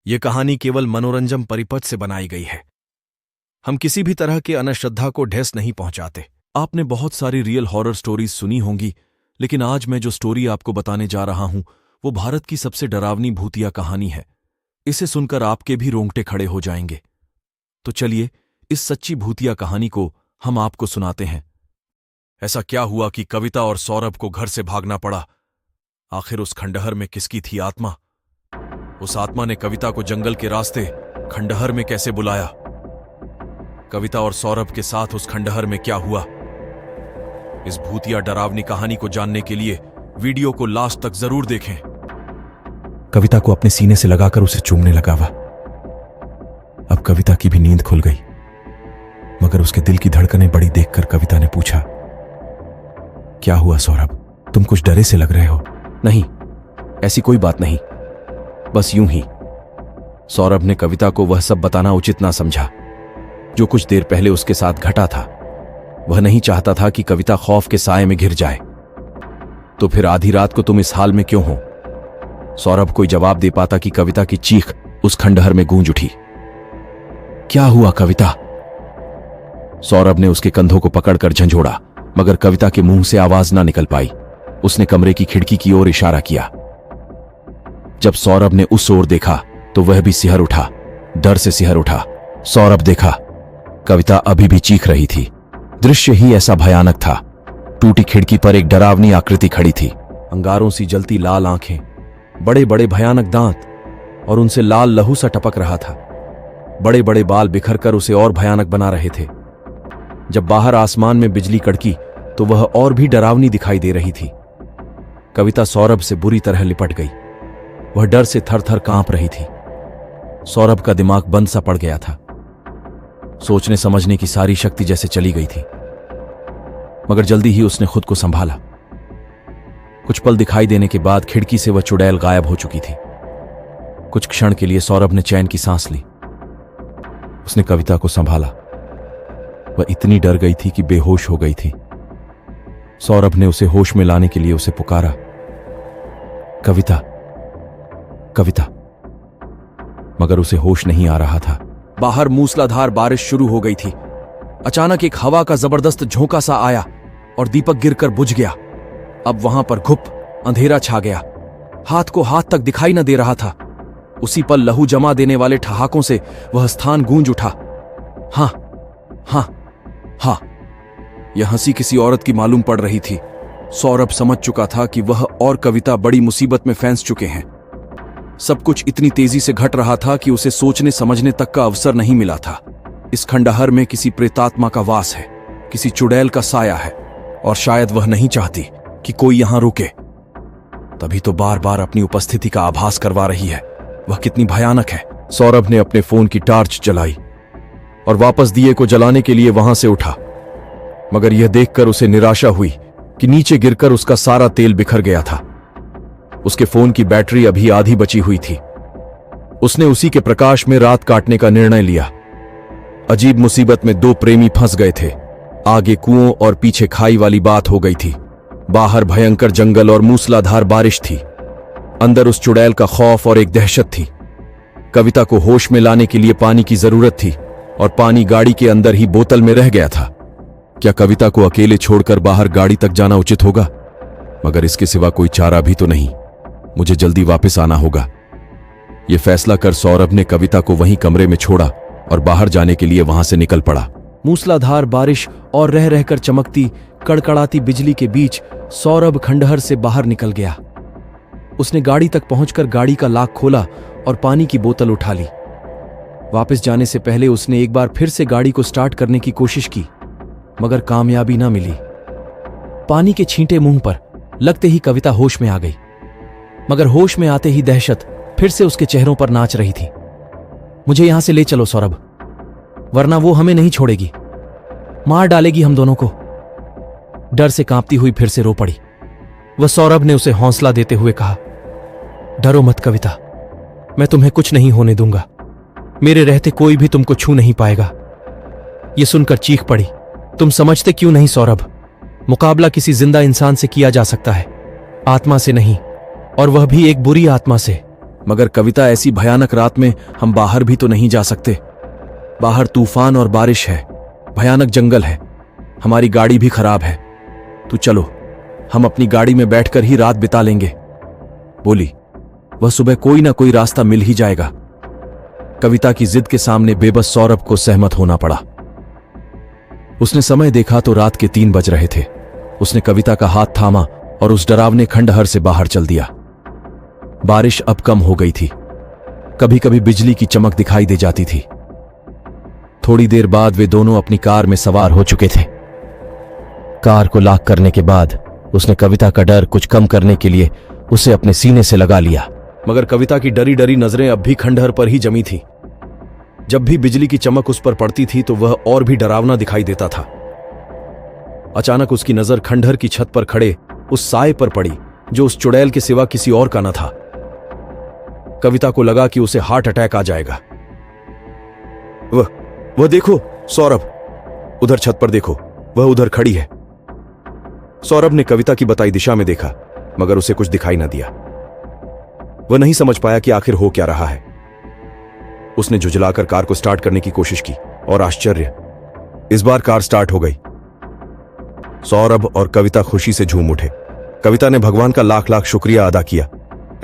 ये कहानी केवल मनोरंजन परिपथ से बनाई गई है। हम किसी भी तरह के अनश्रद्धा को ठेस नहीं पहुंचाते। आपने बहुत सारी रियल हॉरर स्टोरीज सुनी होंगी, लेकिन आज मैं जो स्टोरी आपको बताने जा रहा हूं वो भारत की सबसे डरावनी भूतिया कहानी है। इसे सुनकर आपके भी रोंगटे खड़े हो जाएंगे। तो चलिए इस सच्ची भूतिया कहानी को हम आपको सुनाते हैं। ऐसा क्या हुआ कि कविता और सौरभ को घर से भागना पड़ा? आखिर उस खंडहर में किसकी थी आत्मा? उस आत्मा ने कविता को जंगल के रास्ते खंडहर में कैसे बुलाया? कविता और सौरभ के साथ उस खंडहर में क्या हुआ? इस भूतिया डरावनी कहानी को जानने के लिए वीडियो को लास्ट तक जरूर देखें। कविता को अपने सीने से लगाकर उसे चूमने लगा वह। अब कविता की भी नींद खुल गई, मगर उसके दिल की धड़कनें बड़ी देखकर कविता ने पूछा, क्या हुआ सौरभ, तुम कुछ डरे से लग रहे हो? नहीं, ऐसी कोई बात नहीं, बस यूं ही। सौरभ ने कविता को वह सब बताना उचित ना समझा जो कुछ देर पहले उसके साथ घटा था। वह नहीं चाहता था कि कविता खौफ के साए में घिर जाए। तो फिर आधी रात को तुम इस हाल में क्यों हो? सौरभ कोई जवाब दे पाता कि कविता की चीख उस खंडहर में गूंज उठी। क्या हुआ कविता? सौरभ ने उसके कंधों को पकड़कर झंझोड़ा, मगर कविता के मुंह से आवाज ना निकल पाई। उसने कमरे की खिड़की की ओर इशारा किया। जब सौरभ ने उस ओर देखा तो वह भी सिहर उठा, डर से सिहर उठा। सौरभ देखा, कविता अभी भी चीख रही थी। दृश्य ही ऐसा भयानक था। टूटी खिड़की पर एक डरावनी आकृति खड़ी थी। अंगारों सी जलती लाल आंखें, बड़े बड़े भयानक दांत, और उनसे लाल लहू सा टपक रहा था। बड़े बड़े बाल बिखर कर उसे और भयानक बना रहे थे। जब बाहर आसमान में बिजली कड़की तो वह और भी डरावनी दिखाई दे रही थी। कविता सौरभ से बुरी तरह लिपट गई। वह डर से थर थर कांप रही थी। सौरभ का दिमाग बंद सा पड़ गया था। सोचने समझने की सारी शक्ति जैसे चली गई थी, मगर जल्दी ही उसने खुद को संभाला। कुछ पल दिखाई देने के बाद खिड़की से वह चुड़ैल गायब हो चुकी थी। कुछ क्षण के लिए सौरभ ने चैन की सांस ली। उसने कविता को संभाला। वह इतनी डर गई थी कि बेहोश हो गई थी। सौरभ ने उसे होश में लाने के लिए उसे पुकारा, कविता, कविता, मगर उसे होश नहीं आ रहा था। बाहर मूसलाधार बारिश शुरू हो गई थी। अचानक एक हवा का जबरदस्त झोंका सा आया और दीपक गिरकर बुझ गया। अब वहां पर घुप अंधेरा छा गया। हाथ को हाथ तक दिखाई न दे रहा था। उसी पल लहू जमा देने वाले ठहाकों से वह स्थान गूंज उठा। हां, हां, हां। यह हंसी किसी औरत की मालूम पड़ रही थी। सौरभ समझ चुका था कि वह और कविता बड़ी मुसीबत में फंस चुके हैं। सब कुछ इतनी तेजी से घट रहा था कि उसे सोचने समझने तक का अवसर नहीं मिला था। इस खंडहर में किसी प्रेतात्मा का वास है, किसी चुड़ैल का साया है, और शायद वह नहीं चाहती कि कोई यहां रुके। तभी तो बार बार अपनी उपस्थिति का आभास करवा रही है। वह कितनी भयानक है। सौरभ ने अपने फोन की टार्च जलाई और वापस दिए को जलाने के लिए वहां से उठा, मगर यह देखकर उसे निराशा हुई कि नीचे गिरकर उसका सारा तेल बिखर गया था। उसके फोन की बैटरी अभी आधी बची हुई थी। उसने उसी के प्रकाश में रात काटने का निर्णय लिया। अजीब मुसीबत में दो प्रेमी फंस गए थे। आगे कुओं और पीछे खाई वाली बात हो गई थी। बाहर भयंकर जंगल और मूसलाधार बारिश थी। अंदर उस चुड़ैल का खौफ और एक दहशत थी। कविता को होश में लाने के लिए पानी की जरूरत थी, और पानी गाड़ी के अंदर ही बोतल में रह गया था। क्या कविता को अकेले छोड़कर बाहर गाड़ी तक जाना उचित होगा? मगर इसके सिवा कोई चारा भी तो नहीं। मुझे जल्दी वापस आना होगा। यह फैसला कर सौरभ ने कविता को वहीं कमरे में छोड़ा और बाहर जाने के लिए वहां से निकल पड़ा। मूसलाधार बारिश और रह रहकर चमकती कड़कड़ाती बिजली के बीच सौरभ खंडहर से बाहर निकल गया। उसने गाड़ी तक पहुंचकर गाड़ी का लॉक खोला और पानी की बोतल उठा ली। वापस जाने से पहले उसने एक बार फिर से गाड़ी को स्टार्ट करने की कोशिश की, मगर कामयाबी ना मिली। पानी के छींटे मुंह पर लगते ही कविता होश में आ गई, मगर होश में आते ही दहशत फिर से उसके चेहरों पर नाच रही थी। मुझे यहां से ले चलो सौरभ, वरना वो हमें नहीं छोड़ेगी, मार डालेगी हम दोनों को। डर से कांपती हुई फिर से रो पड़ी। वह सौरभ ने उसे हौसला देते हुए कहा, डरो मत कविता, मैं तुम्हें कुछ नहीं होने दूंगा। मेरे रहते कोई भी तुमको छू नहीं पाएगा। यह सुनकर चीख पड़ी, तुम समझते क्यों नहीं सौरभ? मुकाबला किसी जिंदा इंसान से किया जा सकता है, आत्मा से नहीं, और वह भी एक बुरी आत्मा से। मगर कविता, ऐसी भयानक रात में हम बाहर भी तो नहीं जा सकते। बाहर तूफान और बारिश है, भयानक जंगल है, हमारी गाड़ी भी खराब है। तू चलो, हम अपनी गाड़ी में बैठकर ही रात बिता लेंगे, बोली। वह सुबह कोई ना कोई रास्ता मिल ही जाएगा। कविता की जिद के सामने बेबस सौरभ को सहमत होना पड़ा। उसने समय देखा तो रात के 3 बज रहे थे। उसने कविता का हाथ थामा और उस डरावने खंडहर से बाहर चल दिया। बारिश अब कम हो गई थी, कभी कभी बिजली की चमक दिखाई दे जाती थी। थोड़ी देर बाद वे दोनों अपनी कार में सवार हो चुके थे। कार को लॉक करने के बाद उसने कविता का डर कुछ कम करने के लिए उसे अपने सीने से लगा लिया। मगर कविता की डरी डरी नजरें अब भी खंडहर पर ही जमी थी। जब भी बिजली की चमक उस पर पड़ती थी तो वह और भी डरावना दिखाई देता था। अचानक उसकी नजर खंडहर की छत पर खड़े उस साए पर पड़ी जो उस चुड़ैल के सिवा किसी और का न था। कविता को लगा कि उसे हार्ट अटैक आ जाएगा। वह देखो सौरभ, उधर छत पर देखो, वह उधर खड़ी है। सौरभ ने कविता की बताई दिशा में देखा, मगर उसे कुछ दिखाई न दिया। वह नहीं समझ पाया कि आखिर हो क्या रहा है। उसने झुंझलाकर कार को स्टार्ट करने की कोशिश की और आश्चर्य, इस बार कार स्टार्ट हो गई। सौरभ और कविता खुशी से झूम उठे। कविता ने भगवान का लाख लाख शुक्रिया अदा किया।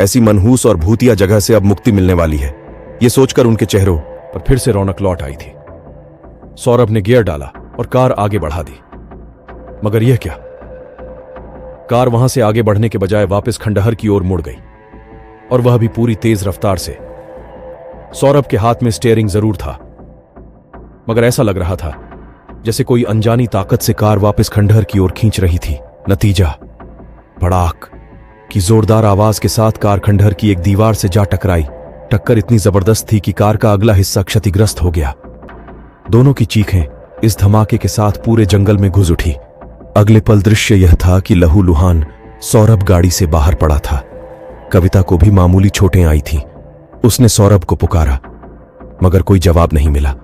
ऐसी मनहूस और भूतिया जगह से अब मुक्ति मिलने वाली है, यह सोचकर उनके चेहरों पर फिर से रौनक लौट आई थी। सौरभ ने गियर डाला और कार आगे बढ़ा दी। मगर यह क्या? कार वहां से आगे बढ़ने के बजाय वापस खंडहर की ओर मुड़ गई, और वह भी पूरी तेज रफ्तार से। सौरभ के हाथ में स्टीयरिंग जरूर था, मगर ऐसा लग रहा था जैसे कोई अनजानी ताकत से कार वापस खंडहर की ओर खींच रही थी। नतीजा, भड़ाक की जोरदार आवाज के साथ कार खंडहर की एक दीवार से जा टकराई। टक्कर इतनी जबरदस्त थी कि कार का अगला हिस्सा क्षतिग्रस्त हो गया। दोनों की चीखें इस धमाके के साथ पूरे जंगल में गूंज उठी। अगले पल दृश्य यह था कि लहूलुहान सौरभ गाड़ी से बाहर पड़ा था। कविता को भी मामूली चोटें आई थीं। उसने सौरभ को पुकारा, मगर कोई जवाब नहीं मिला।